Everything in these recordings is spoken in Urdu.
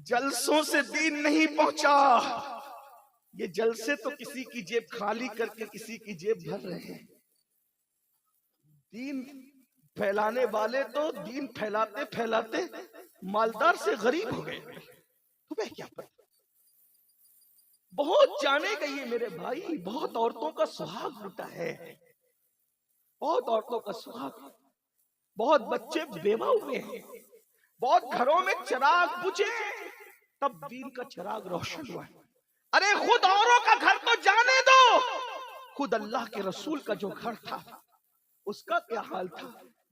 جلسوں سے دین نہیں پہنچا. یہ جلسے تو کسی کی جیب خالی کر کے کسی کی جیب بھر رہے ہیں. دین پھیلانے والے تو دین پھیلاتے پھیلاتے مالدار سے غریب ہو گئے. تمہیں کیا پتا؟ بہت جانے گئی میرے بھائی، بہت عورتوں کا سہاگ لوٹا ہے، بہت عورتوں کا سہاگ، بہت بچے بیوہ ہوئے ہیں، بہت گھروں میں چراغ بجھے تب دین کا چراغ روشن ہوا ہے. ارے خود اوروں کا گھر تو جانے دو، خود اللہ کے رسول کا جو گھر تھا اس کا کیا حال تھا؟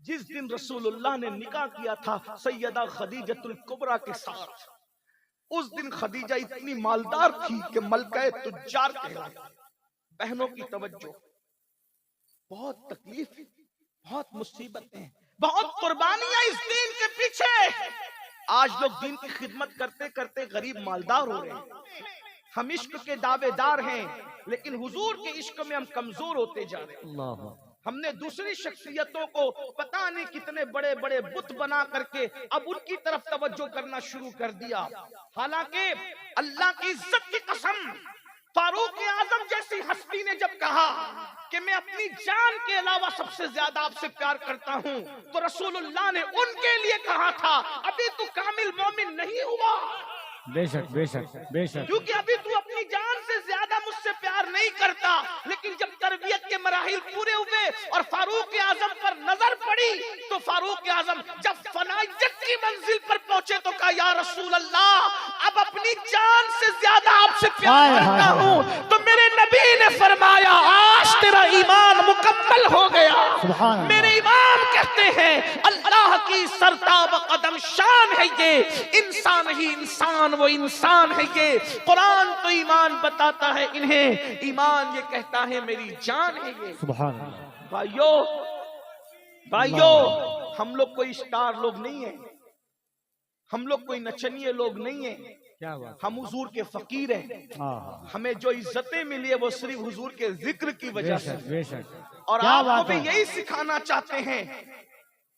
جس دن رسول اللہ نے نکاح کیا تھا سیدہ خدیجہ الکبریٰ کے ساتھ، اس دن خدیجہ اتنی مالدار تھی کہ ملکہ تجار کہلائی. بہنوں کی توجہ، بہت تکلیف، بہت مصیبتیں، بہت قربانیاں اس دین کے پیچھے. آج لوگ دین کی خدمت کرتے کرتے غریب مالدار ہو رہے ہیں. ہم عشق کے دعوے دار ہیں لیکن حضور کے عشق میں ہم کمزور ہوتے جا رہے ہیں. ہم نے دوسری شخصیتوں کو پتہ نہیں کتنے بڑے بڑے بت بنا کر کے اب ان کی طرف توجہ کرنا شروع کر دیا. حالانکہ اللہ کی عزت کی قسم، فاروق اعظم جیسی ہستی نے جب کہا کہ میں اپنی جان کے علاوہ سب سے زیادہ آپ سے پیار کرتا ہوں، تو رسول اللہ نے ان کے لیے کہا تھا ابھی تو کامل مومن نہیں ہوا. بے شک بے شک بے شک. کیونکہ ابھی تو اپنی جان سے زیادہ مجھ سے پیار نہیں کرتا. لیکن جب تربیت کے مراحل پورے ہوئے اور فاروق اعظم پر نظر پڑی تو فاروق اعظم جب فنائیت کی منزل پر پہنچے تو کہا یا رسول اللہ اب اپنی جان سے زیادہ آپ سے پیار کرتا ہوں. تو میرے نبی نے فرمایا آج تیرا ایمان مکمل ہو گیا. میرے امام کہتے ہیں اللہ کی سرتاب قدم شان ہے یہ، انسان ہی انسان وہ انسان ہے یہ. قرآن تو ایمان بتاتا ہے انہیں، ایمان یہ کہتا ہے میری جان ہے یہ. سبحان اللہ. بھائیو ہم لوگ کوئی اسٹار لوگ نہیں ہیں، ہم لوگ کوئی نچنیے لوگ نہیں ہیں. کیا بات. ہم حضور کے فقیر ہیں. ہمیں جو عزتیں ملی ہے وہ صرف حضور کے ذکر کی وجہ سے. بے شک. اور آپ کو بھی یہی سکھانا چاہتے ہیں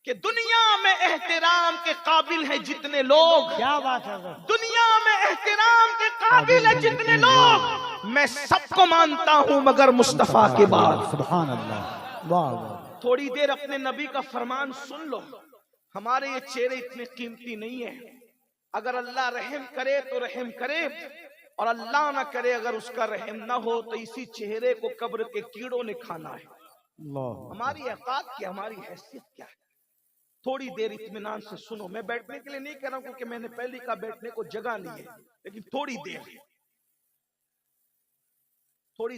کہ دنیا میں احترام کے قابل ہیں جتنے لوگ، کیا بات ہے. دنیا میں احترام کے قابل ہیں جتنے لوگ، میں سب کو مانتا ہوں مگر مصطفیٰ کے بعد. سبحان اللہ. واہ. تھوڑی دیر اپنے نبی کا فرمان سن لو. ہمارے یہ چہرے اتنے قیمتی نہیں ہیں. اگر اللہ رحم کرے تو رحم کرے، اور اللہ نہ کرے اگر اس کا رحم نہ ہو تو اسی چہرے کو قبر کے کیڑوں نے کھانا ہے. ہماری اوقات کیا، ہماری حیثیت کیا ہے؟ تھوڑی دیر اطمینان سے سنو. میں بیٹھنے کے لیے نہیں کہہ رہا ہوں کیونکہ میں نے پہلی کا بیٹھنے کو جگہ نہیں ہے، لیکن تھوڑی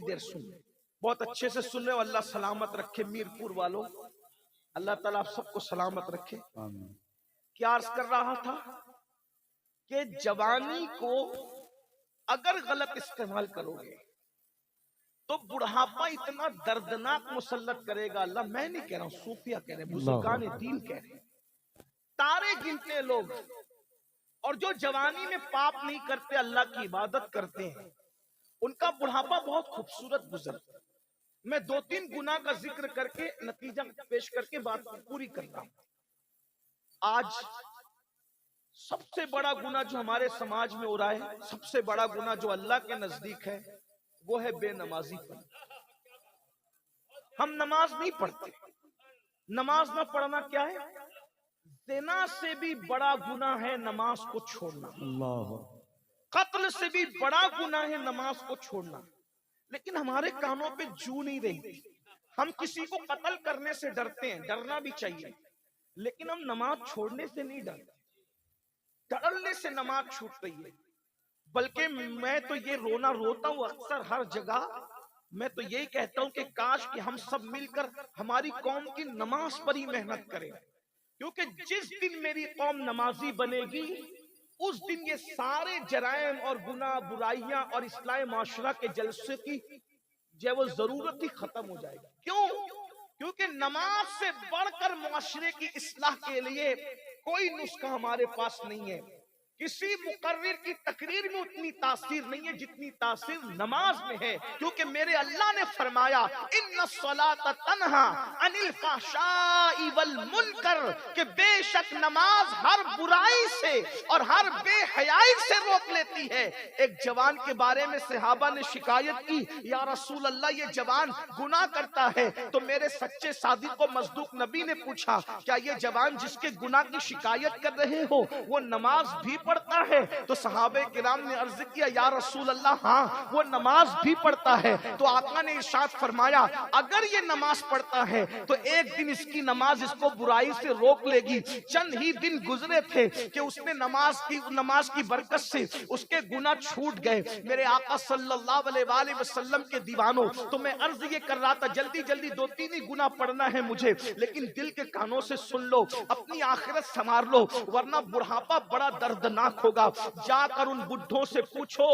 دیر سن. بہت اچھے سے سن رہے ہو. اللہ سلامت رکھے میر پور والوں، اللہ تعالیٰ آپ سب کو سلامت رکھے. کیا عرض کر رہا تھا کہ جوانی کو اگر غلط استعمال کرو گے تو بڑھاپا اتنا دردناک مسلط کرے گا. اللہ میں نہیں کہہ رہا ہوں، صوفیہ کہہ رہے ہیں، بزرگان دین کہہ رہے ہیں. تارے گنتے لوگ اور جو جوانی میں پاپ نہیں کرتے اللہ کی عبادت کرتے ہیں ان کا بڑھاپا بہت خوبصورت گزرتا ہے. میں 2-3 گناہ کا ذکر کر کے نتیجہ پیش کر کے بات پوری کرتا ہوں. آج سب سے بڑا گناہ جو ہمارے سماج میں ہو رہا ہے، سب سے بڑا گناہ جو اللہ کے نزدیک ہے وہ ہے بے نمازی پن. ہم نماز نہیں پڑھتے. نماز نہ پڑھنا کیا ہے؟ زنا سے بھی بڑا گناہ ہے نماز کو چھوڑنا. قتل سے بھی بڑا گناہ ہے نماز کو چھوڑنا. لیکن ہمارے کانوں پہ جو نہیں رہی. ہم کسی کو قتل کرنے سے ڈرتے ہیں، ڈرنا بھی چاہیے، لیکن ہم نماز چھوڑنے سے نہیں ڈرتے. ڈرنے سے نماز چھوٹ رہی ہے. بلکہ میں تو یہ رونا روتا ہوں اکثر ہر جگہ. میں تو یہی کہتا ہوں کہ کاش کہ ہم سب مل کر ہماری قوم کی نماز پر ہی محنت کریں، کیونکہ جس دن میری قوم نمازی بنے گی اس دن یہ سارے جرائم اور گناہ برائیاں اور اصلاح معاشرہ کے جلسے کی جو وہ ضرورت ہی ختم ہو جائے گی. کیوں؟ کیونکہ نماز سے بڑھ کر معاشرے کی اصلاح کے لیے کوئی نسخہ ہمارے پاس نہیں ہے. کسی مقرر کی تقریر میں اتنی تاثیر نہیں ہے جتنی تاثیر نماز میں ہے، کیونکہ میرے اللہ نے فرمایا ان الصلاۃ تنہا عن الفحشاء والمنکر، کہ بے شک نماز ہر برائی سے اور ہر بے حیائی سے روک لیتی ہے۔ ایک جوان کے بارے میں صحابہ نے شکایت کی، یا رسول اللہ یہ جوان گناہ کرتا ہے، تو میرے سچے صادق و مصدوق نبی نے پوچھا کیا یہ جوان جس کے گناہ کی شکایت کر رہے ہو وہ نماز بھی پڑھتا ہے؟ تو صحابہ کرام نے عرض کیا یا رسول اللہ ہاں وہ نماز بھی پڑھتا ہے۔ تو آقا نے ارشاد فرمایا اگر یہ نماز پڑھتا ہے تو ایک دن اس کی نماز اس کو برائی سے روک لے گی۔ چند ہی دن گزرے تھے کہ اس نے نماز کی برکت سے اس کے گناہ چھوٹ گئے۔ میرے آقا صلی اللہ علیہ وآلہ وسلم کے دیوانوں، تو میں عرض یہ کر رہا تھا جلدی جلدی 2-3 ہی گناہ پڑھنا ہے مجھے، لیکن دل کے کانوں سے سن لو، اپنی آخرت سنوار لو، ورنہ بڑھاپا بڑا دردناک ہوگا۔ جا کر ان بڈھوں سے پوچھو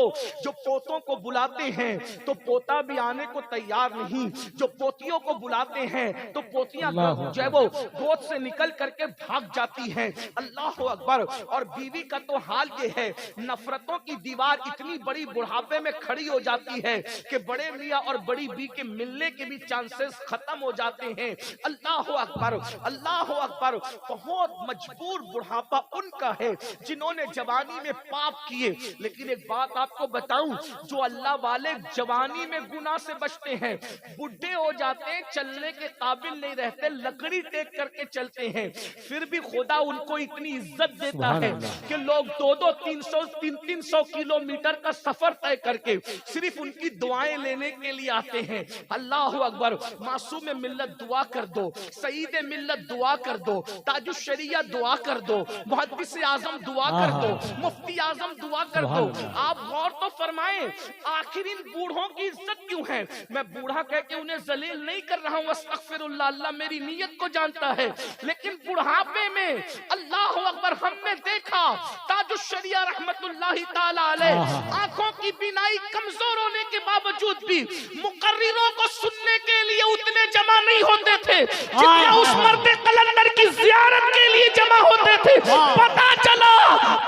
جو پوتوں کو بلاتے ہیں تو پوتا بھی آنے کو تیار نہیں، جو پوتیوں کو بلاتے ہیں تو پوتیاں جو ہے وہ گود سے نکل کر کے بھاگ جاتی ہیں۔ اللہ اکبر۔ اور بیوی کا تو حال یہ ہے، نفرتوں کی دیوار اتنی بڑی بڑھاپے میں کھڑی ہو جاتی ہے کہ بڑے میاں اور بڑی بی کے ملنے کے بھی چانسز ختم ہو جاتے ہیں۔ اللہ اکبر، اللہ اکبر۔ بہت مجبور بڑھاپا ان کا ہے جنہوں نے جوانی میں پاپ کیے۔ لیکن ایک بات آپ کو بتاؤں، جو اللہ والے جوانی میں گناہ سے بچتے ہیں، بڈھے ہو جاتے ہیں، چلنے کے قابل نہیں رہتے، لکڑی ٹیک کر کے چلتے ہیں، پھر بھی خدا ان کو اتنی عزت دیتا ہے کہ لوگ 200-300 کلومیٹر کا سفر طے کر کے صرف ان کی دعائیں لینے کے لیے آتے ہیں۔ اللہ اکبر۔ معصوم ملت دعا کر دو، سعید ملت دعا کر دو، تاج الشریعہ دعا کر دو، محدث اعظم دعا کر دو، مفتی اعظم دعا کر دو۔ آپ غور تو فرمائیں آخر ان بوڑھوں کی عزت کیوں ہے؟ میں بوڑھا کہہ کے انہیں ذلیل نہیں کر رہا ہوں، استغفر اللہ، اللہ میری نیت کو جانتا ہے، لیکن بڑھاپے میں اللہ اکبر ہم نے دیکھا تاج الشریعہ رحمت اللہ تعالی علیہ آنکھوں کی بینائی کمزور ہونے کے باوجود بھی مقرروں کو سننے کے لیے اتنے جمع نہیں ہوتے تھے جتنے اس مرد قلندر کی زیارت کے لیے جمع ہوتے تھے۔ پتا چلا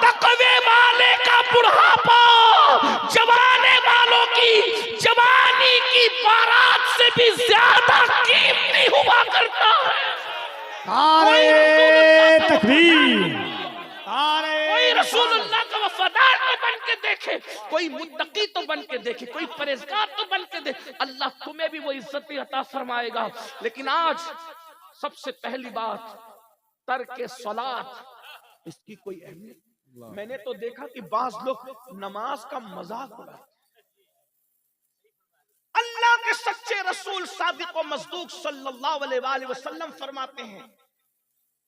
تقوی والے کا بڑھاپا جوانے والوں کی جوانی کی بارات سے بھی زیادہ قیمتی ہوا کرتا ہے۔ نعرہ تکبیر، کوئی رسول اللہ کا وفادار تو بن کے دیکھے، کوئی متقی تو بن کے دیکھے، کوئی پرہیزگار تو بن کے دیکھے، اللہ تمہیں بھی وہ عزت عطا فرمائے گا۔ لیکن آج سب سے پہلی بات ترک صلاۃ، اس کی کوئی اہمیت۔ میں نے تو دیکھا کہ بعض لوگ نماز کا مذاق اڑاتے ہیں۔ اللہ کے سچے رسول صادق و مصدوق صلی اللہ علیہ وآلہ وسلم فرماتے ہیں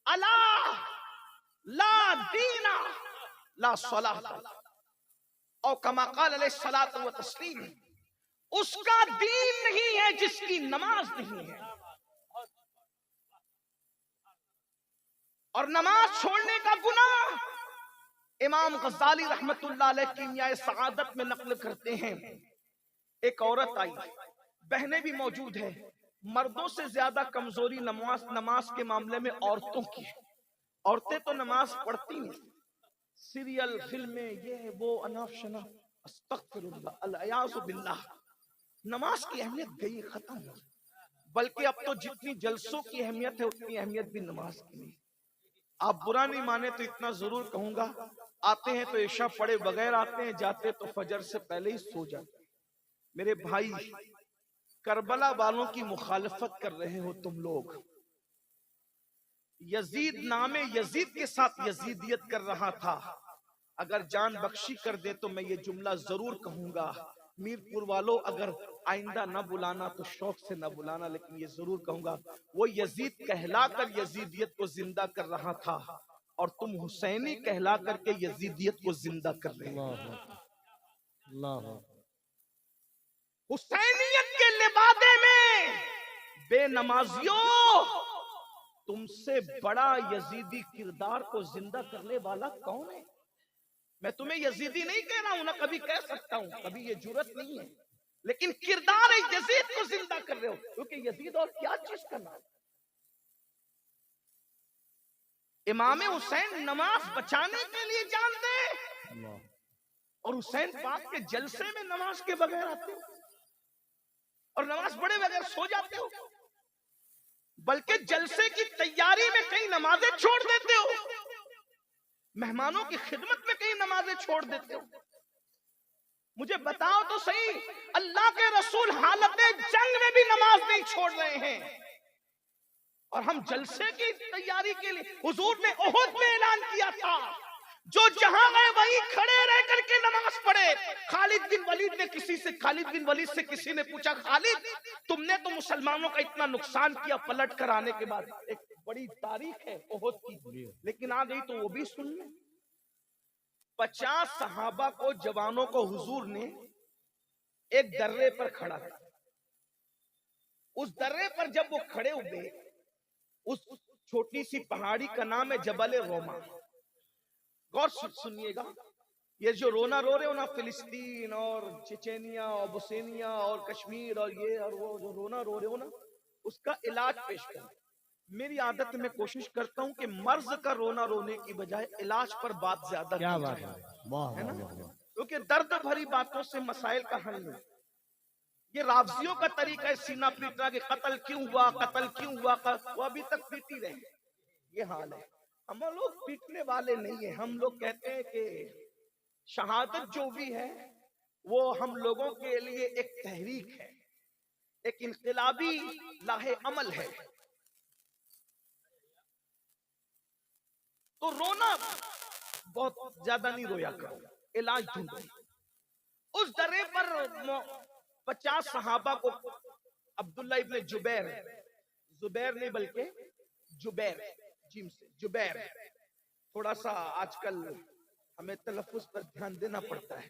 الا لا دین لا صلاۃ، اور کما قال علیہ الصلوۃ والتسلیم، اس کا دین نہیں ہے جس کی نماز نہیں ہے۔ اور نماز چھوڑنے کا گناہ امام غزالی رحمت اللہ علیہ کیمیائے سعادت میں نقل کرتے ہیں، ایک عورت آئی، بہنیں بھی موجود ہیں، مردوں سے زیادہ کمزوری نماز کے معاملے میں عورتوں کی ہے۔ عورتیں تو نماز پڑھتی ہیں، سیریل، فلمیں، یہ وہ اناف شناف، استغفر اللہ، العیاذ باللہ۔ نماز کی اہمیت گئی، ختم ہو، بلکہ اب تو جتنی جلسوں کی اہمیت ہے اتنی اہمیت بھی نماز کی نہیں۔ آپ برا نہیں مانے تو اتنا ضرور کہوں گا، آتے ہیں تو عشاء پڑھے بغیر آتے ہیں، جاتے تو فجر سے پہلے ہی سو جاتے ہیں۔ میرے بھائی، کربلا والوں کی مخالفت کر رہے ہو تم لوگ۔ یزید نام یزید کے ساتھ یزیدیت کر رہا تھا، اگر جان بخشی کر دے تو میں یہ جملہ ضرور کہوں گا، میرپور والوں اگر آئندہ نہ بلانا تو شوق سے نہ بلانا، لیکن یہ ضرور کہوں گا وہ یزید کہلا کر یزیدیت کو زندہ کر رہا تھا، اور تم حسینی کہلا کر کے یزیدیت کو زندہ کر رہے ہو۔ اللہ حسینیت کے لبادے میں بے نمازیوں، تم سے بڑا یزیدی کردار کو زندہ کرنے والا کون ہے؟ میں تمہیں یزیدی نہیں کہہ رہا ہوں، نہ کبھی کہہ سکتا ہوں، کبھی یہ جرت نہیں ہے، لیکن کردار یزید کو زندہ کر رہے ہو، کیونکہ یزید اور کیا چیز کا نام۔ امام حسین نماز بچانے کے لیے جان دے اللہ اور حسین پاک کے جلسے میں نماز کے بغیر آتے ہو اور نماز پڑھے بغیر سو جاتے ہو، بلکہ جلسے کی تیاری میں کئی نمازیں چھوڑ دیتے ہو، مہمانوں کی خدمت میں کئی نمازیں چھوڑ دیتے ہو۔ مجھے بتاؤ تو صحیح، اللہ کے رسول حالت جنگ میں بھی نماز نہیں چھوڑ رہے ہیں، اور ہم جلسے کی تیاری کے لیے حضور نے احد میں اعلان کیا تھا جو جہاں گئے وہیں کھڑے رہ کر کے نماز پڑھے۔ خالد بن ولید سے کسی نے پوچھا، خالد تم نے تو مسلمانوں کا اتنا نقصان کیا پلٹ کر آنے کے بعد، ایک بڑی تاریخ ہے احد کی، لیکن آ گئی تو وہ بھی سن لیں۔ 50 صحابہ کو، جوانوں کو حضور نے ایک درے پر کھڑا کیا۔ اس درے پر جب وہ کھڑے ہوئے، اس چھوٹی سی پہاڑی کا نام ہے جبل روما۔ غور سنیے گا، یہ جو رونا رو رہے ہو نا، فلسطین اور چچینیا اور بوسنیا اور کشمیر اور یہ اور وہ جو رونا رو رہے ہو نا، اس کا علاج پیش کریں۔ میری عادت میں کوشش کرتا ہوں کہ مرض کا رونا رونے کی بجائے علاج پر بات زیادہ کیا کی بات جائے، ہے، واہ ہے نا؟ واہ واہ، کیونکہ درد بھری باتوں سے مسائل کا حل نہیں۔ یہ رافضیوں کا طریقہ ہے سینہ پیٹنا کہ قتل کیوں ہوا، وہ ابھی تک پیٹی رہے، یہ حال ہے۔ ہم لوگ پیٹنے والے نہیں ہیں، ہم لوگ کہتے ہیں کہ شہادت جو بھی ہے وہ ہم لوگوں کے لیے ایک تحریک ہے، ایک انقلابی لاہ عمل ہے۔ تو رونا بہت زیادہ نہیں رویا کرو، علاج ڈھونڈو۔ اس درے پر 50 صحابہ کو عبداللہ ابن زبیر نہیں بلکہ جبیر، جیم سے جبیر، تھوڑا سا آج کل ہمیں تلفظ پر دھیان دینا پڑتا ہے،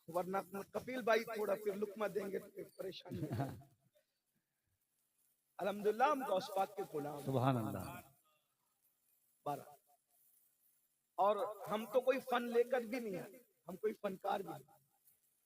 ورنہ کپیل بھائی تھوڑا پھر لقمہ دیں گے تو پھر پریشانی ہے۔ الحمدللہ ہم غوث پاک کے غلام ہیں، سبحان اللہ، 12، اور ہم تو کوئی فن لے کر بھی نہیں ہیں، ہم کوئی فنکار بھی نہیں،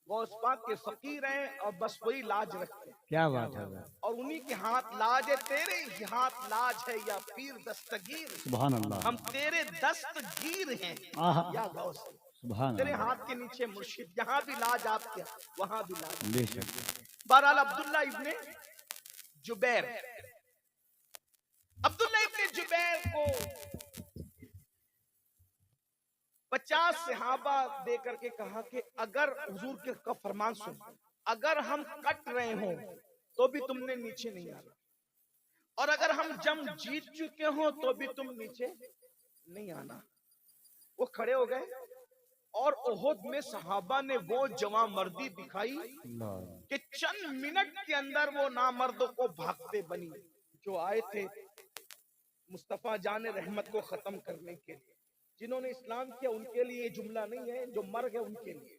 غوث پاک کے فقیر ہیں اور بس وہی لاج رکھتے ہیں، کیا بات ہے، اور انہی کے ہاتھ لاج ہے، تیرے ہی ہاتھ لاج ہے یا پیر دستگیر، سبحان اللہ، ہم تیرے دستگیر ہیں آہا، یا غوث، سبحان تیرے اللہ، ہاتھ کے نیچے مرشد، جہاں بھی لاج آپ کے وہاں بھی لاج۔ بے شک، بہرحال عبداللہ ابن جبیر کو 50 صحابہ دے کر کے کہا کہ اگر حضور کے کا فرمان سن، اگر ہم کٹ رہے ہوں تو بھی تم نے نیچے نہیں آنا، اور اگر ہم جنگ جیت چکے ہوں تو بھی تم نیچے نہیں آنا۔ وہ کھڑے ہو گئے اور احد میں صحابہ نے وہ جواں مردی دکھائی اللہ، کہ چند منٹ کے اندر وہ نامردوں کو بھاگتے بنی جو آئے تھے مصطفیٰ جان رحمت کو ختم کرنے کے لیے۔ جنہوں نے اسلام کیا ان کے لیے یہ جملہ نہیں ہے، جو مر گئے ان کے لیے۔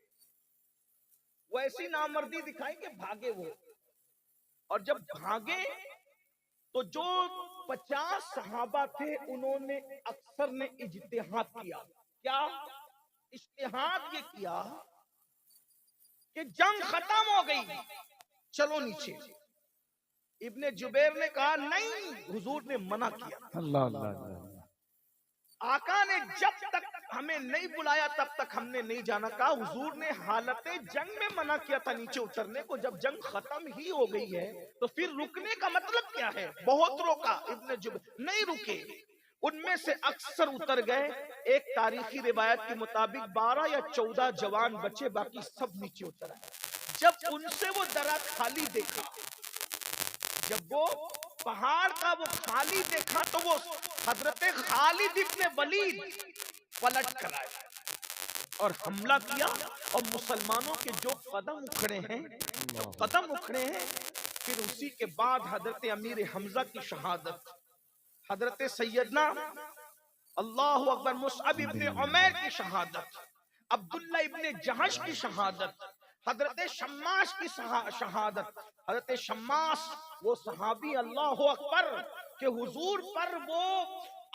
وہ ایسی نامردی دکھائی کہ بھاگے وہ، اور جب بھاگے تو جو 50 صحابہ تھے انہوں نے اکثر نے اجتہاد کیا۔ کیا اجتہاد یہ کیا کہ جنگ ختم ہو گئی، چلو نیچے۔ ابن جبیر نے کہا نہیں، حضور نے منع کیا۔ اللہ اللہ اللہ، آقا نے جب تک ہمیں نہیں بلایا تب تک ہم نے نہیں جانا، کہا حضور نے حالت جنگ میں منع کیا تھا نیچے اترنے کو، جب جنگ ختم ہی ہو گئی ہے تو پھر رکنے کا مطلب کیا ہے؟ بہت روکا، ابن جبیر نہیں رکے، ان میں سے اکثر اتر گئے۔ ایک تاریخی روایت کے مطابق 12 یا 14 جوان بچے، باقی سب نیچے اتر آئے۔ جب ان سے وہ درہ خالی دیکھا، جب وہ پہاڑ کا وہ خالی دیکھا تو وہ حضرت خالد ابن ولید پلٹ کر آئے اور حملہ کیا، اور مسلمانوں کے جو قدم اکھڑے ہیں، پھر اسی کے بعد حضرت امیر حمزہ کی شہادت، حضرت سیدنا اللہ اکبر مصعب ابن عمیر کی شہادت، عبداللہ ابن جہش کی شہادت، حضرت شماس کی شہادت۔ حضرت شماس وہ صحابی اللہ اکبر کہ حضور پر وہ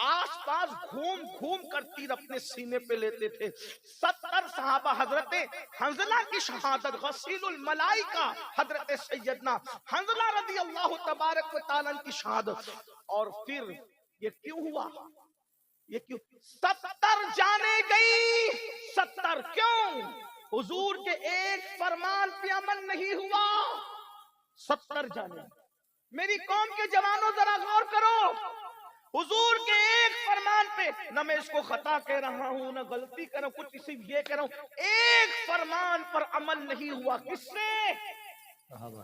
آس پاس گھوم کر تیر اپنے سینے پہ لیتے تھے۔ 70 صحابہ، حضرت حنظلہ کی شہادت، غسیل الملائکہ حضرت سیدنا حنظلہ رضی اللہ تبارک و تعالیٰ کی شہادت۔ اور پھر یہ کیوں ہوا؟ یہ کیوں 70 جانے گئی؟ 70 کیوں؟ حضور کے ایک فرمان پہ عمل نہیں ہوا، 70 جانے۔ میری قوم کے جوانوں ذرا غور کرو، حضور کے ایک فرمان پہ، نہ میں اس کو خطا کہہ رہا ہوں نہ غلطی کر رہا ہوں، کچھ صرف یہ کہہ رہا ہوں، ایک فرمان پر عمل نہیں ہوا۔ کس سے؟ صحابہ۔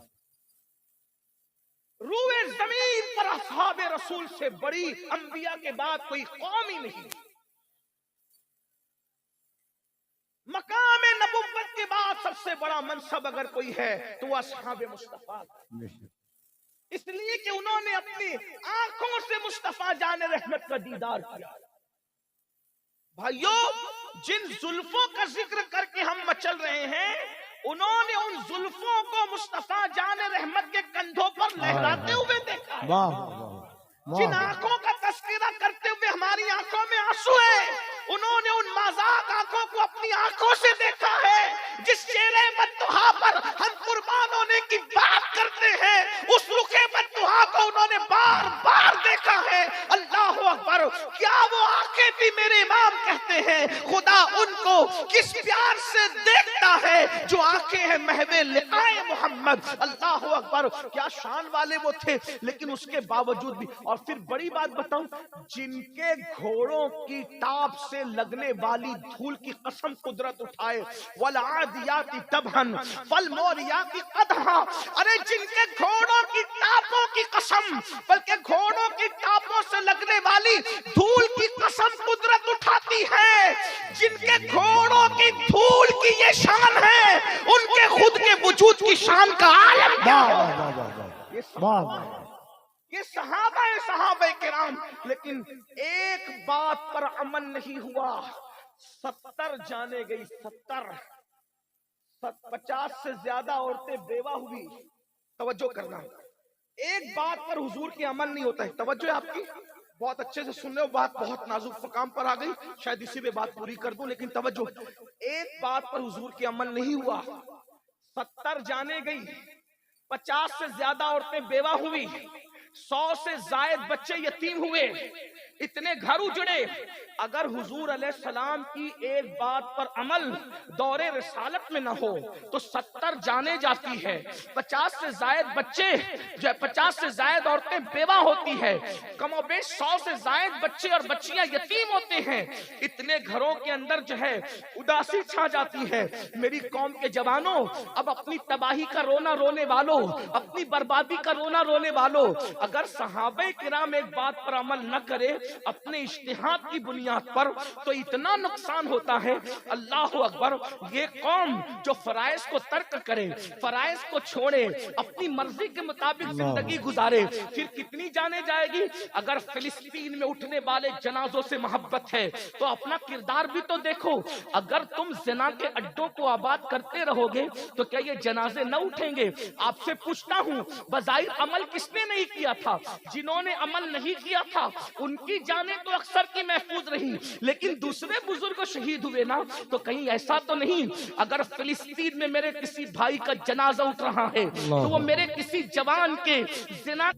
روئے زمین پر اصحاب رسول سے بڑی انبیاء کے بعد کوئی قوم ہی نہیں، مقام نبوت کے بعد سب سے بڑا منصب اگر کوئی ہے تو وہ اصحاب مصطفیٰ ہے۔ اس لیے کہ انہوں نے اپنی آنکھوں سے مصطفیٰ جان رحمت کا دیدار کیا۔ بھائیو، جن زلفوں کا ذکر کر کے ہم مچل رہے ہیں، انہوں نے ان زلفوں کو مصطفیٰ جان رحمت کے کندھوں پر لہراتے ہوئے دیکھا ہے۔ جن آنکھوں کا تذکرہ کرتے ہوئے ہماری آنکھوں میں آنسو ہے، انہوں نے ان مذاق آنکھوں کو اپنی آنکھوں سے دیکھا ہے۔ جس چہرے بددعا پر ہم قربان ہونے کی بات کرتے ہیں، اس رخ بددعا کو انہوں نے بار بار دیکھا ہے۔ اللہ اکبر! کیا وہ آنکھیں بھی میرے امام کہتے ہیں خدا ان کو کس پیار سے دیکھتا ہے جو آنکھیں ہیں محو لقائے محمد۔ اللہ اکبر! کیا شان والے وہ تھے، لیکن اس کے باوجود بھی۔ اور پھر بڑی بات بتاؤں، جن کے گھوڑوں کی ٹاپ سے لگنے والی دھول کی قسم قدرت اٹھائے، وَالْعَادِيَاتِ ضَبْحًا فَالْمُورِيَاتِ قَدْحًا، ارے جن کے گھوڑوں کی ٹاپوں کی قسم، بلکہ گھوڑوں کی ٹاپوں سے لگنے والی دھول کی قسم قدرت اٹھاتی ہے، جن کے گھوڑوں کی دھول کی یہ شان ہے، ان کے خود کے وجود کی شان کا عالم کیا ہے؟ یہ صحابہ کرام۔ لیکن ایک بات پر عمل نہیں ہوا، 70 جانے گئی، 70، 50 سے زیادہ عورتیں بیوہ ہوئی۔ توجہ کرنا، ایک بات پر حضور کی عمل نہیں ہوتا ہے۔ توجہ ہے آپ کی، بہت اچھے سے سن رہے ہو، بات بہت نازک مقام پر آ گئی، شاید اسی پہ بات پوری کر دوں، لیکن توجہ، ایک بات پر حضور کی عمل نہیں ہوا، 70 جانے گئی، 50 سے زیادہ عورتیں بیوہ ہوئی، 100 سے زائد بچے یتیم ہوئے، اتنے گھر اجڑے۔ اگر حضور علیہ السلام کی ایک بات پر عمل دور رسالت میں نہ ہو تو 70 جانے جاتی ہے، 50 سے زائد بچے، 50 سے زائد عورتیں بیوہ ہوتی ہے، کم و بیش 100 سے زائد بچے اور بچیاں یتیم ہوتے ہیں، اتنے گھروں کے اندر جو ہے اداسی چھا جاتی ہے۔ میری قوم کے جوانوں، اب اپنی تباہی کا رونا رونے والوں، اپنی بربادی کا رونا رونے والوں، اگر صحابہ کرام ایک بات پر عمل نہ کرے اپنے اجتہاد کی بنیاد پر تو اتنا نقصان ہوتا ہے۔ اللہ اکبر! یہ قوم جو فرائض کو ترک کرے، فرائض کو چھوڑے، اپنی مرضی کے مطابق زندگی گزارے، پھر کتنی جانے جائے گی۔ اگر فلسطین میں اٹھنے والے جنازوں سے محبت ہے تو اپنا کردار بھی تو دیکھو۔ اگر تم زنا کے اڈوں کو آباد کرتے رہو گے تو کیا یہ جنازے نہ اٹھیں گے؟ آپ سے پوچھتا ہوں، بظاہر عمل کس نے نہیں کیا تھا؟ جنہوں نے عمل نہیں کیا تھا ان کی جانیں تو اکثر کی محفوظ رہی، لیکن دوسرے بزرگ شہید ہوئے نا، تو کہیں ایسا تو نہیں اگر فلسطین میں میرے کسی بھائی کا جنازہ اٹھ رہا ہے تو وہ میرے کسی جوان کے زنا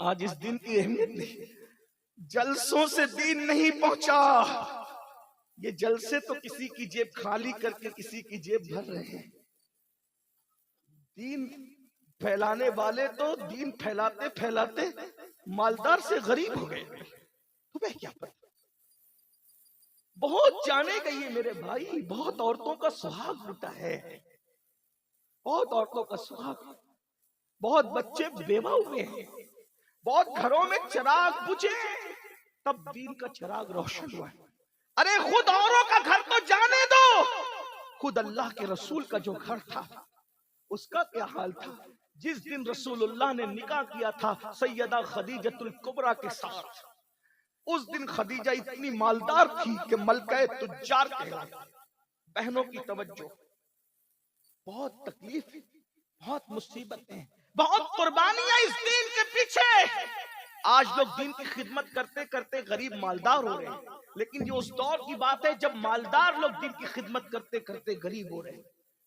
آج اس دن کی اہمیت نہیں، جلسوں سے دین نہیں پہنچا، یہ جلسے تو کسی کی جیب خالی کر کے کسی کی جیب بھر رہے ہیں. دین پھیلانے والے تو دین پھیلاتے پھیلاتے مالدار سے غریب ہو گئے. تمہیں کیا پتا؟ بہت جانے گئی ہے میرے بھائی، بہت عورتوں کا سہاگ لٹا ہے، بہت عورتوں کا سہاگ، بہت بچے بیوہ ہوئے ہیں، بہت گھروں میں چراغ بجھے تب دین کا چراغ روشن ہوا ہے. ارے خود اوروں کا گھر تو جانے دو، خود اللہ کے رسول کا جو گھر تھا اس کا کیا حال تھا؟ جس دن رسول اللہ نے نکاح کیا تھا سیدہ خدیجۃ الکبریٰ کے ساتھ، اس دن خدیجہ اتنی مالدار تھی کہ ملکہ تجار کہلائی. بہنوں کی توجہ، بہت تکلیف، بہت مصیبتیں، بہت قربانیاں اس دین کے پیچھے. آج لوگ دین کی خدمت کرتے کرتے غریب مالدار ہو رہے ہیں، لیکن یہ اس دور کی بات ہے جب مالدار لوگ دین کی خدمت کرتے کرتے غریب ہو رہے ہیں.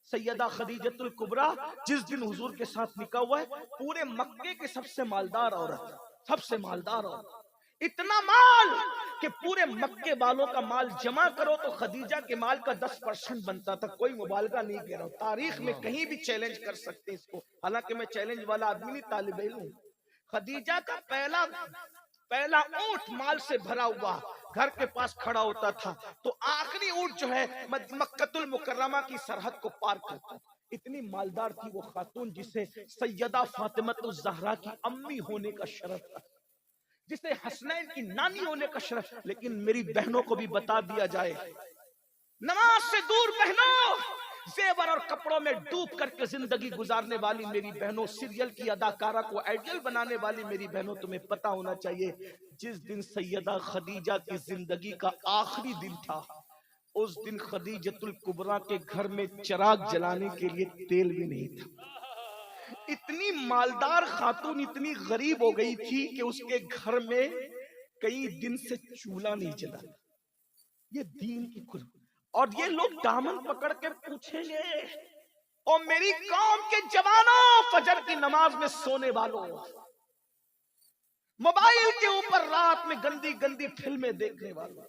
سیدہ خدیجۃ الکبریٰ جس دن حضور کے ساتھ نکاح ہوا ہے، پورے مکے کے سب سے مالدار عورت، سب سے مالدار عورت، اتنا مال کہ پورے مکے والوں کا مال جمع کرو تو خدیجہ کے مال کا 10% بنتا تھا. کوئی مبالغہ نہیں کہہ رہا ہوں، تاریخ میں کہیں بھی چیلنج کر سکتے اس کو، حالانکہ میں چیلنج والا آدمی نہیں، طالب علم ہوں. خدیجہ کا پہلا اونٹ مال سے بھرا ہوا گھر کے پاس کھڑا ہوتا تھا تو آخری اونٹ جو ہے مکۃ المکرمہ کی سرحد کو پار کرتا تھا. اتنی مالدار تھی وہ خاتون جسے سیدہ فاطمہ الزہرا کی امی ہونے کا شرف تھا، جسے حسنین کی نانی ہونے کا شرف. لیکن میری بہنوں کو بھی بتا دیا جائے، نماز سے دور بہنوں، زیور اور کپڑوں میں ڈوب کر کے زندگی گزارنے والی میری بہنوں، سیریل کی اداکارہ کو آئیڈیل بنانے والی میری بہنوں، تمہیں پتا ہونا چاہیے جس دن سیدہ خدیجہ کی زندگی کا آخری دن تھا، اس دن خدیجۃ الکبریٰ کے گھر میں چراغ جلانے کے لیے تیل بھی نہیں تھا. اتنی مالدار خاتون اتنی غریب ہو گئی تھی کہ اس کے گھر میں کئی دن سے چولہا نہیں جلا. یہ دین کی قربانی. اور یہ لوگ دامن پکڑ کے پوچھیں گے، اور میری قوم کے جوانوں، فجر کی نماز میں سونے والوں، موبائل کے اوپر رات میں گندی گندی فلمیں دیکھنے والوں،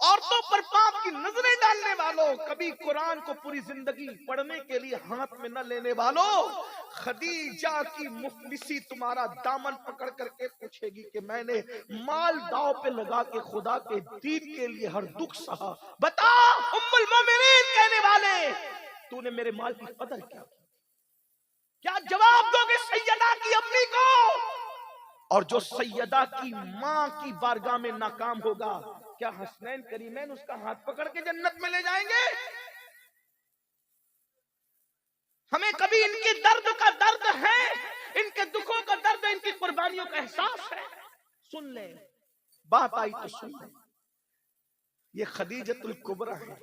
عورتوں پر پاپ کی نظریں ڈالنے والوں، کبھی قرآن کو پوری زندگی پڑھنے کے لیے ہاتھ میں نہ لینے والوں، خدیجہ کی مفلسی تمہارا دامن پکڑ کر کے پوچھے گی کہ میں نے مال داؤ پہ لگا کے خدا کے دین کے لیے ہر دکھ سہا، بتا ام المومنین کہنے والے، تو نے میرے مال کی قدر کیا جواب دو گے سیدہ کی امی کو؟ اور جو سیدہ کی ماں کی بارگاہ میں ناکام ہوگا، کیا حسنین کریمین اس کا ہاتھ پکڑ کے جنت میں لے جائیں گے؟ ہمیں کبھی ان کے درد کا درد ہے، ان کے دکھوں کا درد ہے، ان کی قربانیوں کا احساس ہے؟ سن لیں، بات آئی تو سن لیں. یہ خدیجۃ الکبریٰ ہے.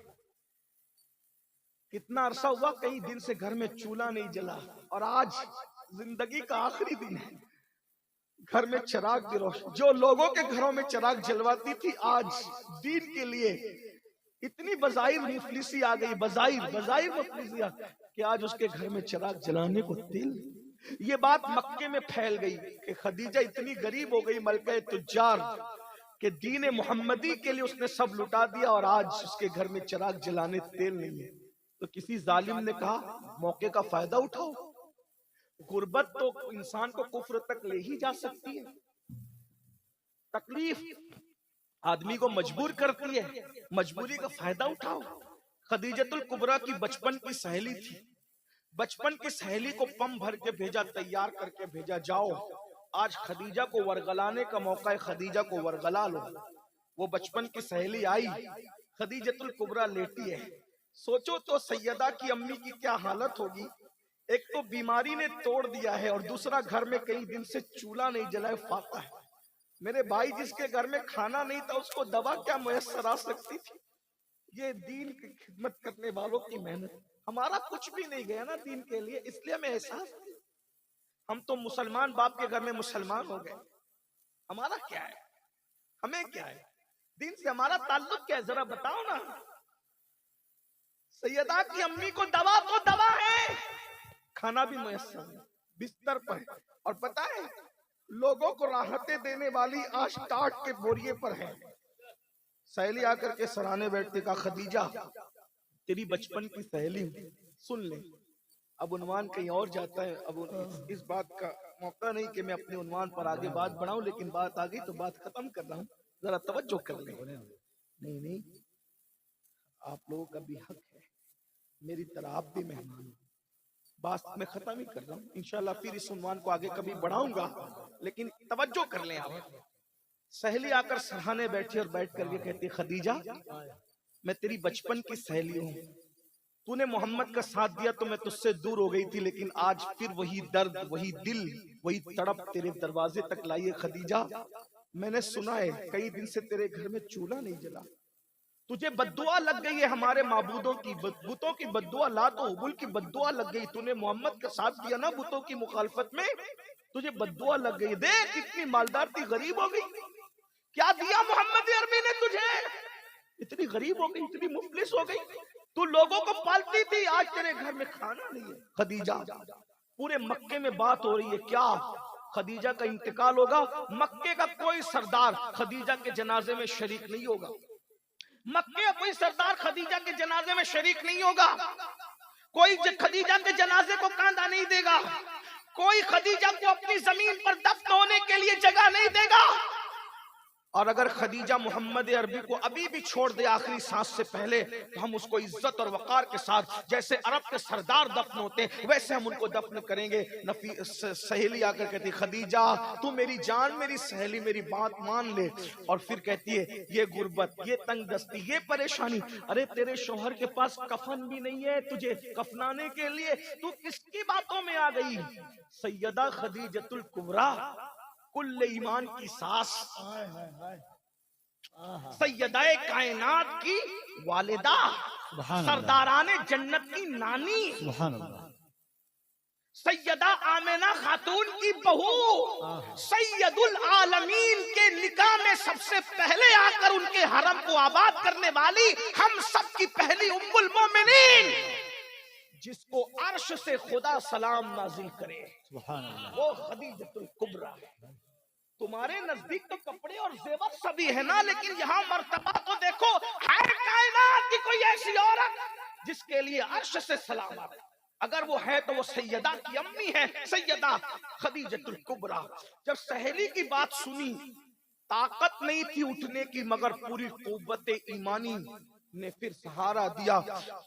کتنا عرصہ ہوا کئی دن سے گھر میں چولہا نہیں جلا، اور آج زندگی کا آخری دن ہے، گھر میں چراغ بھی روشن. جو لوگوں کے گھروں میں چراغ جلواتی تھی آج دین کے لیے اتنی بظاہر مفلسی آ گئی، بظاہر مفلسی آ گئی کہ آج اس کے گھر میں چراغ جلانے کو تیل. یہ بات مکے میں پھیل گئی کہ خدیجہ اتنی غریب ہو گئی ملکہ تجار کہ دین محمدی کے لیے اس نے سب لٹا دیا، اور آج اس کے گھر میں چراغ جلانے تیل نہیں ہے. تو کسی ظالم نے کہا موقع کا فائدہ اٹھاؤ. غربت تو انسان کو کفر تک لے ہی جا سکتی ہے، تکلیف آدمی کو مجبور کرتی ہے، مجبوری کا فائدہ اٹھاؤ. خدیجۃ الکبریٰ کی بچپن کی سہیلی تھی، بچپن کی سہیلی کو پم بھر کے بھیجا، تیار کر کے بھیجا، جاؤ آج خدیجہ کو ورغلانے کا موقع ہے، خدیجہ کو ورغلا لو. وہ بچپن کی سہیلی آئی، خدیجۃ الکبریٰ لیٹی ہے. سوچو تو سیدہ کی امی کی کیا حالت ہوگی. ایک تو بیماری نے توڑ دیا ہے، اور دوسرا گھر میں کئی دن سے چولہا نہیں جلائے فاقہ ہے. میرے بھائی جس کے گھر میں کھانا نہیں تھا اس کو دوا کیا میسر آ سکتی تھی؟ یہ دین کی خدمت کرنے والوں کی محنت. ہمارا کچھ بھی نہیں گیا نا دین کے لیے، اس لیے ہمیں احساس نہیں. ہم تو مسلمان باپ کے گھر میں مسلمان ہو گئے، ہمارا کیا ہے؟ ہمیں کیا ہے؟ دین سے ہمارا تعلق کیا ہے؟ ذرا بتاؤ نا. سیدہ کی امی کو دوا تو دوا ہے، کھانا بھی میسر ہے، بستر پر ہے. اور پتہ ہے لوگوں کو راحتیں دینے والی آج ٹاٹ کے بوریے پر ہے. سہیلی آ کر کے سرانے بیٹھتے، کہا خدیجہ تیری بچپن کی سہیلی ہوں، سن لے۔ اب عنوان کہیں اور جاتا ہے، اب اس بات کا موقع نہیں کہ میں اپنے عنوان پر آگے بات بڑھاؤں، لیکن بات آ گئی تو بات ختم کر رہا ہوں، ذرا توجہ کر لیں۔ نہیں آپ لوگوں کا بھی حق ہے، میری طرح آپ بھی مہمان ہیں، بات میں ختم ہی کر رہا ہوں، انشاءاللہ پھر اس عنوان کو آگے کبھی بڑھاؤں گا، لیکن توجہ کر لیں آپ۔ سہیلی آ کر سرہانے بیٹھی اور بیٹھ کر یہ کہتی خدیجہ میں تیری بچپن کی سہیلی ہوں، تو نے محمد کا ساتھ دیا تو میں تجھ سے دور ہو گئی تھی، لیکن آج پھر وہی درد، وہی دل، وہی تڑپ تیرے دروازے تک لائی ہے خدیجہ۔ میں نے سنا ہے کئی دن سے تیرے گھر میں چولہا نہیں جلا، تجھے بددعا لگ گئی ہے ہمارے معبودوں کی، بتوں کی بددعا، لات و حبل کی بددعا لگ گئی، تو نے محمد کا ساتھ دیا نا بتوں کی مخالفت میں، تجھے بددعا لگ گئی۔ دیکھ کتنی مالدار تھی، غریب ہو گئی، کیا دیا محمد عربی نے تجھے، اتنی غریب ہو گئی، اتنی مفلس ہو گئی، تو لوگوں کو پالتی تھی، آج تیرے گھر میں کھانا نہیں ہے۔ خدیجہ پورے مکے میں بات ہو رہی ہے، کیا خدیجہ کا انتقال ہوگا؟ مکے کا کوئی سردار خدیجہ کے جنازے میں شریک نہیں ہوگا، مکے کا کوئی سردار خدیجہ کے جنازے میں شریک نہیں ہوگا، کوئی خدیجہ کے جنازے کو کاندھا نہیں دے گا، کوئی خدیجہ کو اپنی زمین پر دفن ہونے کے لیے جگہ نہیں دے گا۔ اور اگر خدیجہ محمد عربی کو ابھی بھی چھوڑ دے آخری سانس سے پہلے تو ہم اس کو عزت اور وقار کے ساتھ، جیسے عرب کے سردار دفن ہوتے ہیں ویسے ہم ان کو دفن کریں گے۔ سہیلی آ کر کہتی خدیجہ تو میری جان، میری سہیلی، میری بات مان لے۔ اور پھر کہتی ہے یہ غربت، یہ تنگ دستی، یہ پریشانی، ارے تیرے شوہر کے پاس کفن بھی نہیں ہے تجھے کفنانے کے لیے، تو کس کی باتوں میں آ گئی؟ سیدہ خدیجۃ الکبریٰ، کل ایمان کی ساس، سیدہ کائنات کی والدہ، سرداران جنت کی نانی، سیدہ آمنہ خاتون کی بہو، سید العالمین کے نکاح میں سب سے پہلے آ کر ان کے حرم کو آباد کرنے والی ہم سب کی پہلی ام المومنین، جس کو عرش سے خدا سلام نازل کرے، وہ خدیجۃ الکبریٰ ہے۔ تمہارے نزدیک تو کپڑے اور زیور سبھی ہے نا، لیکن یہاں مرتبہ تو دیکھو، ہر کائنات کی کوئی ایسی عورت جس کے لیے عرش سے سلام آتا ہے، اگر وہ ہے تو وہ سیدہ کی امی ہے، سیدہ خدیجۃ الکبریٰ۔ جب سہیلی کی بات سنی، طاقت نہیں تھی اٹھنے کی، مگر پوری قوت ایمانی نے پھر سہارا دیا،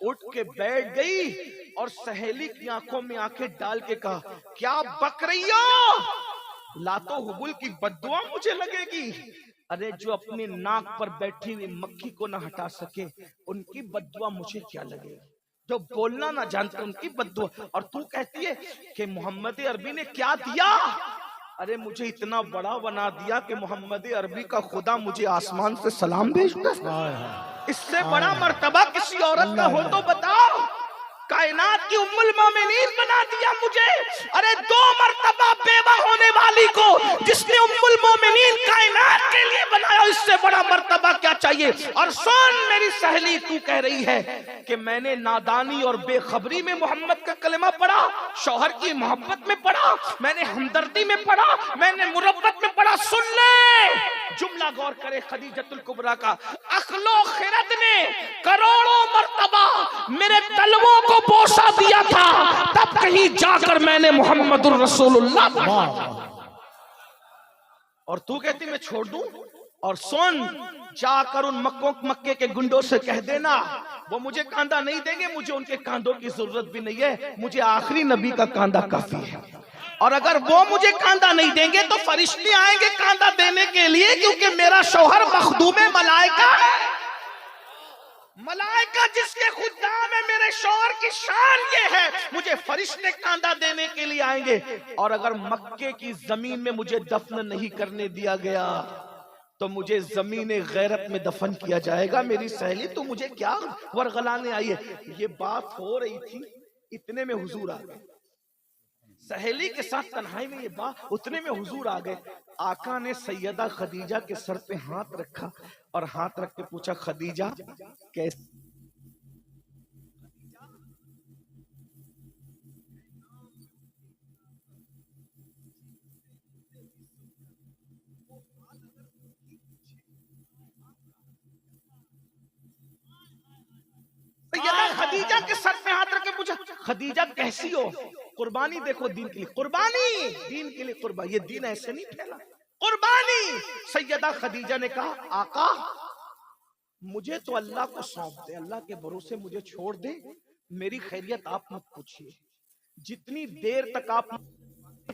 اٹھ کے بیٹھ گئی اور سہیلی کی آنکھوں میں آنکھیں ڈال کے کہا کیا بک رہی ہو؟ لاتو حبل کی بددعا مجھے لگے گی؟ ارے جو اپنے ناک پر بیٹھی ہوئی مکھی کو نہ ہٹا سکے ان کی بددعا مجھے کیا لگے گی؟ جو بولنا نہ جانتے ان کی بددعا، اور تو کہتی ہے کہ محمد عربی نے کیا دیا؟ ارے مجھے اتنا بڑا بنا دیا کہ محمد عربی کا خدا مجھے آسمان سے سلام بھیجتا ہے۔ اس سے بڑا مرتبہ کسی عورت کا ہو تو بتاؤ۔ کائنات کی ام المومنین بنا دیا مجھے۔ ارے 2 مرتبہ بیوہ ہونے والی کو جس نے ام المومنین کائنات کے لیے بنایا، اس سے بڑا مرتبہ کیا چاہیے؟ اور سن میری سہیلی، تو کہہ رہی ہے کہ میں نے نادانی اور بے خبری میں محمد کا کلمہ پڑھا، شوہر کی محبت میں پڑھا، میں نے ہمدردی میں پڑھا، میں نے مربت میں پڑھا۔ سن لے جملہ غور کرے خدیجۃ الکبریٰ کا، عقل و خرد نے کروڑوں مرتبہ میرے تلووں کو بوسہ دیا تھا، تب کہیں جا کر میں نے محمد الرسول اللہ پڑھا۔ اور تو کہتی میں چھوڑ دوں؟ اور سن، جا کر ان مکے کے گنڈوں سے کہہ دینا وہ مجھے کاندھا نہیں دیں گے، مجھے ان کے کاندھوں کی ضرورت بھی نہیں ہے، مجھے آخری نبی کا کاندھا کافی ہے۔ اور اگر وہ مجھے کاندھا نہیں دیں گے تو فرشتے آئیں گے کاندھا دینے کے لیے، کیونکہ میرا شوہر مخدوم ملائکہ ہے، ملائکہ جس کے خدام ہے، میرے شوہر کی شان یہ ہے، مجھے فرشتے کاندھا دینے کے لیے آئیں گے۔ اور اگر مکے کی زمین میں مجھے دفن نہیں کرنے دیا گیا تو مجھے زمین غیرت میں دفن کیا جائے گا۔ میری سہیلی تو مجھے کیا ورغلانے آئی ہے؟ یہ بات ہو رہی تھی، اتنے میں حضور آ گئے، سہیلی کے ساتھ تنہائی میں یہ بات، اتنے میں حضور آ گئے۔ آقا نے سیدہ خدیجہ کے سر پہ ہاتھ رکھا اور ہاتھ رکھ کے پوچھا خدیجہ کیسے؟ خدیجہ کے سر پہ ہاتھ رکھ کے پوچھا خدیجہ کیسی ہو؟ قربانی دیکھو دین کے لیے، قربانی دین کے لیے قربانی، یہ دین ایسے نہیں پھیلا، قربانی۔ سیدہ خدیجہ نے کہا آقا مجھے تو اللہ کو سونپ دے، اللہ کے بھروسے مجھے چھوڑ دے، میری خیریت آپ مت پوچھیے، جتنی دیر تک آپ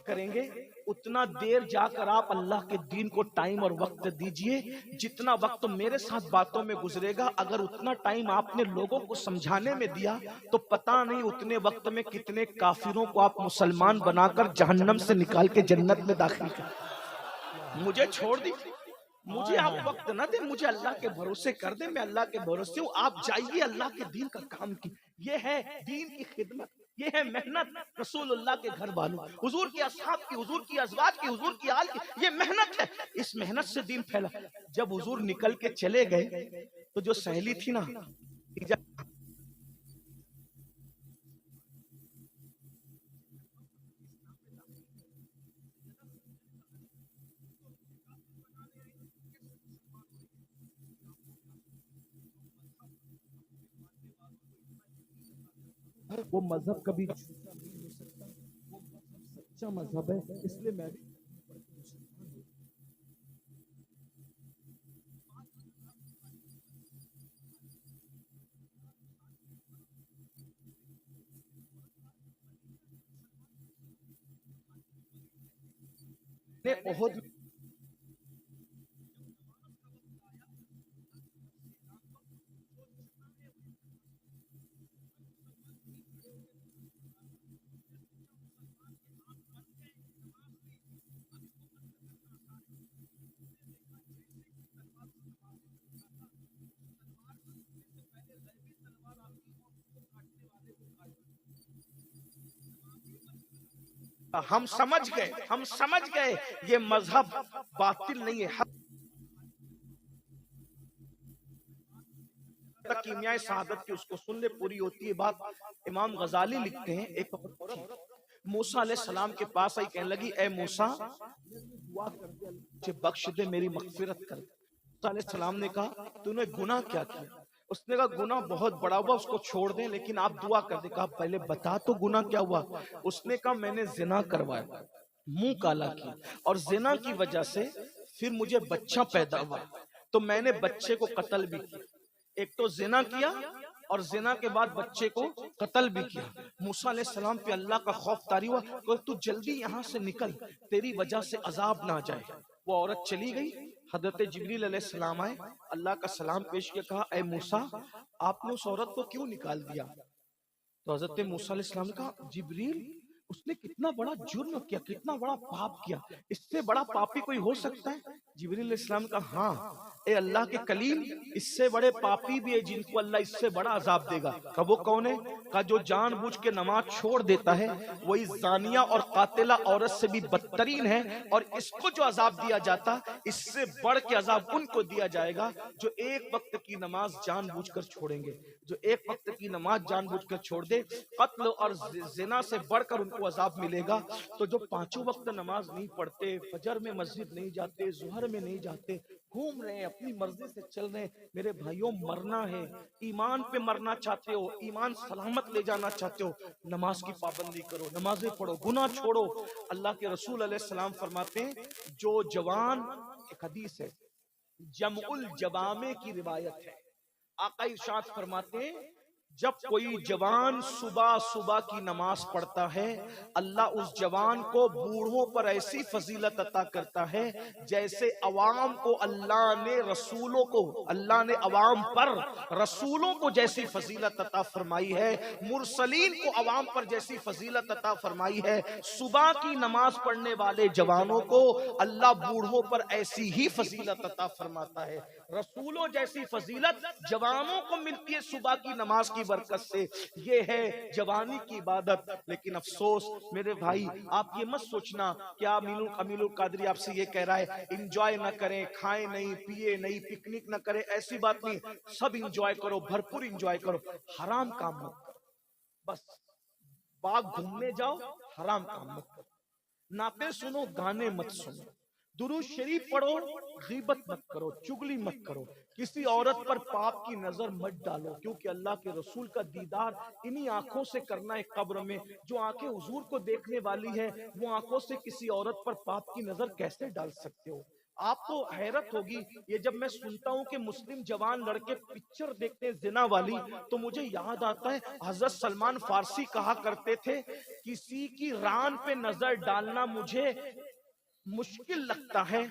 کریں گے اتنا دیر جا کر آپ اللہ کے دین کو ٹائم اور وقت دیجئے، جتنا وقت میرے ساتھ باتوں میں گزرے گا اگر اتنا ٹائم آپ نے لوگوں کو سمجھانے میں دیا تو پتہ نہیں اتنے وقت میں کتنے کافروں کو آپ مسلمان بنا کر جہنم سے نکال کے جنت میں داخل کر۔ مجھے چھوڑ دی، مجھے آپ وقت نہ دیں، مجھے اللہ کے بھروسے کر دیں، میں اللہ کے بھروسے ہوں، آپ جائیے اللہ کے دین کا کام کی۔ یہ ہے دین کی خدمت، یہ ہے محنت رسول اللہ کے گھر والوں، حضور کی اصحاب کی، حضور کی ازواج کی، حضور کی آل کی، یہ محنت ہے، اس محنت سے دین پھیلا۔ جب حضور نکل کے چلے گئے تو جو سہیلی تھی نا وہ مذہب کبھی سچا مذہب ہے، اس لیے میں بھی احد ہم سمجھ گئے یہ مذہب باطل نہیں ہے، کیمیائے سعادت کی اس کو سن لے پوری ہوتی ہے بات۔ امام غزالی لکھتے ہیں ایک عورت تھی موسیٰ علیہ السلام کے پاس آئی، کہنے لگی اے موسیٰ دعا کر دے مجھے بخش دے، میری مغفرت کر دے۔ موسیٰ علیہ السلام نے کہا تو نے گناہ کیا کیا؟ اس نے کہا گناہ بہت بڑا ہوا، اس کو چھوڑ دیں لیکن آپ دعا کر دیں۔ کہا پہلے بتا تو گناہ کیا ہوا؟ اس نے کہا میں نے زنا کروایا، منہ کالا کیا، اور زنا کی وجہ سے پھر مجھے بچہ پیدا ہوا تو میں نے بچے کو قتل بھی کیا، ایک تو زنا کیا اور زنا کے بعد بچے کو قتل بھی کیا۔ موسیٰ علیہ السلام پہ اللہ کا خوف طاری ہوا کہ تو جلدی یہاں سے نکل، تیری وجہ سے عذاب نہ جائے۔ وہ عورت چلی گئی، حضرت جبریل علیہ السلام آئے، اللہ کا سلام پیش کیا، کہا اے موسیٰ آپ نے اس عورت کو کیوں نکال دیا؟ تو حضرت موسیٰ علیہ السلام نے کہا جبریل اس نے کتنا بڑا جرم کیا، کتنا بڑا پاپ کیا، اس سے بڑا پاپی کوئی ہو سکتا ہے؟ جبریل علیہ السلام کا ہاں اے اللہ کے کلیم اس سے بڑے پاپی بھی ہے جن کو اللہ اس سے بڑا عذاب دے گا۔ کہ وہ کون ہے؟ کہ جو جان بوجھ کے نماز چھوڑ دیتا ہے، وہی زانیہ اور قاتلہ عورت سے بھی بدترین ہے، اور اس کو جو عذاب دیا جاتا اس سے بڑھ کے عذاب ان کو دیا جائے گا جو ایک وقت کی نماز جان بوجھ کر چھوڑیں گے۔ جو ایک وقت کی نماز جان بوجھ کر چھوڑ دے، قتل اور زنا سے بڑھ کر ان کو عذاب ملے گا۔ تو جو پانچوں وقت نماز نہیں پڑھتے، فجر میں مسجد نہیں جاتے، ظہر میں نہیں جاتے، گھوم رہے ہیں اپنی مرضی سے چل رہے ہیں، میرے بھائیوں مرنا ہے، ایمان پہ مرنا چاہتے ہو، ایمان سلامت لے جانا چاہتے ہو، نماز کی پابندی کرو، نمازیں پڑھو، گناہ چھوڑو۔ اللہ کے رسول علیہ السلام فرماتے ہیں جو جوان، ایک حدیث ہے جمع الجوامع کی روایت ہے، آقا ارشاد فرماتے ہیں جب کوئی جوان صبح صبح کی نماز پڑھتا ہے اللہ اس جوان کو بوڑھوں پر ایسی فضیلت عطا کرتا ہے جیسے عوام کو اللہ نے رسولوں کو، اللہ نے عوام پر رسولوں کو جیسی فضیلت عطا فرمائی ہے، مرسلین کو عوام پر جیسی فضیلت عطا فرمائی ہے، صبح کی نماز پڑھنے والے جوانوں کو اللہ بوڑھوں پر ایسی ہی فضیلت عطا فرماتا ہے۔ رسولوں جیسی فضیلت جوانوں کو ملتی ہے صبح کی نماز کی برکت سے، یہ ہے جوانی کی عبادت۔ لیکن افسوس میرے بھائی آپ یہ مت سوچنا کیا امین القادری آپ سے یہ کہہ رہا ہے انجوائے نہ کریں، کھائیں نہیں، پیے نہیں، پکنک نہ کریں، ایسی بات نہیں، سب انجوائے کرو، بھرپور انجوائے کرو، حرام کام مت کرو، بس باغ گھومنے جاؤ حرام کام مت کرو، نعتیں سنو گانے مت سنو، درود شریف پڑھو، غیبت مت کرو، چگلی مت کرو، کسی عورت پر پاپ کی نظر مت ڈالو، کیونکہ اللہ کے رسول کا دیدار انہی آنکھوں سے کرنا ہے قبر میں۔ جو آنکھیں حضور کو دیکھنے والی ہے، وہ آنکھوں سے کسی عورت پر پاپ کی نظر کیسے ڈال سکتے ہو؟ آپ کو حیرت ہوگی یہ جب میں سنتا ہوں کہ مسلم جوان لڑکے پکچر دیکھتے ہیں زنا والی، تو مجھے یاد آتا ہے حضرت سلمان فارسی کہا کرتے تھے، کسی کی ران پہ نظر ڈالنا مجھے مشکل لگتا ہے،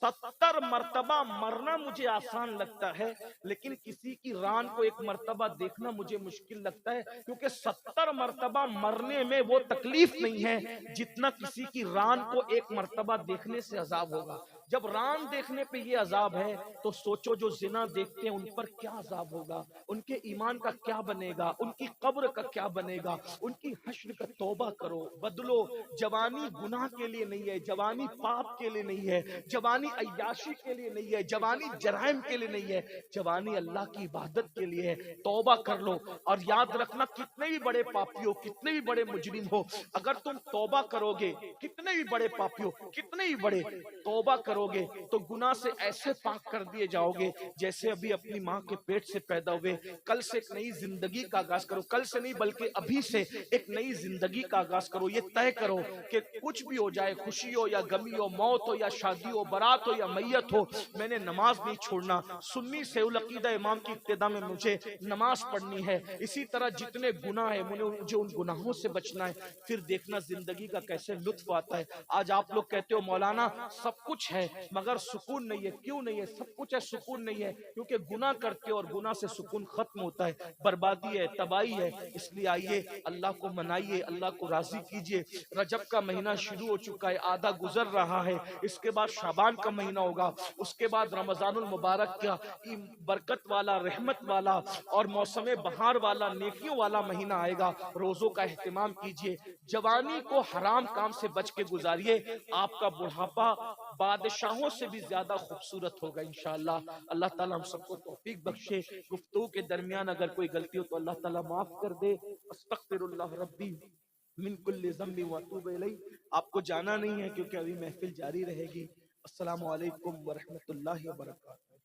70 مرتبہ مرنا مجھے آسان لگتا ہے، لیکن کسی کی ران کو ایک مرتبہ دیکھنا مجھے مشکل لگتا ہے، کیونکہ 70 مرتبہ مرنے میں وہ تکلیف نہیں ہے جتنا کسی کی ران کو ایک مرتبہ دیکھنے سے عذاب ہوگا۔ جب ران دیکھنے پہ یہ عذاب ہے تو سوچو جو زنا دیکھتے ہیں ان پر کیا عذاب ہوگا، ان کے ایمان کا کیا بنے گا، ان کی قبر کا کیا بنے گا، ان کی حشر کا۔ توبہ کرو، بدلو۔ جوانی گناہ کے لیے نہیں ہے، جوانی پاپ کے لیے نہیں ہے، جوانی عیاشی کے لیے نہیں ہے، جوانی جرائم کے لیے نہیں ہے، جوانی اللہ کی عبادت کے لیے ہے۔ توبہ کر لو، اور یاد رکھنا کتنے بھی بڑے پاپی ہو، کتنے بھی بڑے مجرم ہو، اگر تم توبہ کرو گے، کتنے بھی بڑے پاپی ہو، کتنے بھی بڑے، توبہ کرو گے تو گناہ سے ایسے پاک کر دیے جاؤ گے جیسے ابھی اپنی ماں کے پیٹ سے پیدا ہوئے۔ کل سے ایک نئی زندگی کا آغاز کرو، کل سے نہیں بلکہ ابھی سے ایک نئی زندگی کا آغاز کرو۔ یہ طے کرو کہ کچھ بھی ہو جائے، خوشی ہو یا غمی ہو، موت ہو یا شادی ہو، برات ہو یا میت ہو، میں نے نماز نہیں چھوڑنا۔ سنی سے العقیدہ امام کی ابتدا میں مجھے نماز پڑھنی ہے۔ اسی طرح جتنے گناہ ہیں مجھے ان گناہوں سے بچنا ہے۔ پھر دیکھنا زندگی کا کیسے لطف آتا ہے۔ آج آپ لوگ کہتے ہو مولانا سب کچھ ہے مگر سکون نہیں ہے۔ کیوں نہیں ہے؟ سب کچھ ہے، سکون نہیں ہے کیونکہ گناہ کرتے اور گناہ سے سکون ختم ہوتا ہے، بربادی ہے، تباہی ہے۔ اس لیے آئیے اللہ کو منائیے، اللہ کو راضی کیجئے۔ رجب کا مہینہ شروع ہو چکا ہے، آدھا گزر رہا ہے، اس کے بعد شعبان کا مہینہ ہوگا، اس کے بعد رمضان المبارک کا برکت والا، رحمت والا اور موسم بہار والا، نیکیوں والا مہینہ آئے گا۔ روزوں کا اہتمام کیجئے، جوانی کو حرام کام سے بچ کے گزاریے، آپ کا بڑھاپا بادشاہوں سے بھی زیادہ خوبصورت ہوگا انشاءاللہ۔ اللہ تعالیٰ ہم سب کو توفیق بخشے۔ گفتگو کے درمیان اگر کوئی غلطی ہو تو اللہ تعالیٰ معاف کر دے۔ استغفر اللہ ربی من کل ذنب واتوب الیہ۔ آپ کو جانا نہیں ہے کیونکہ ابھی محفل جاری رہے گی۔ السلام علیکم ورحمۃ اللہ وبرکاتہ۔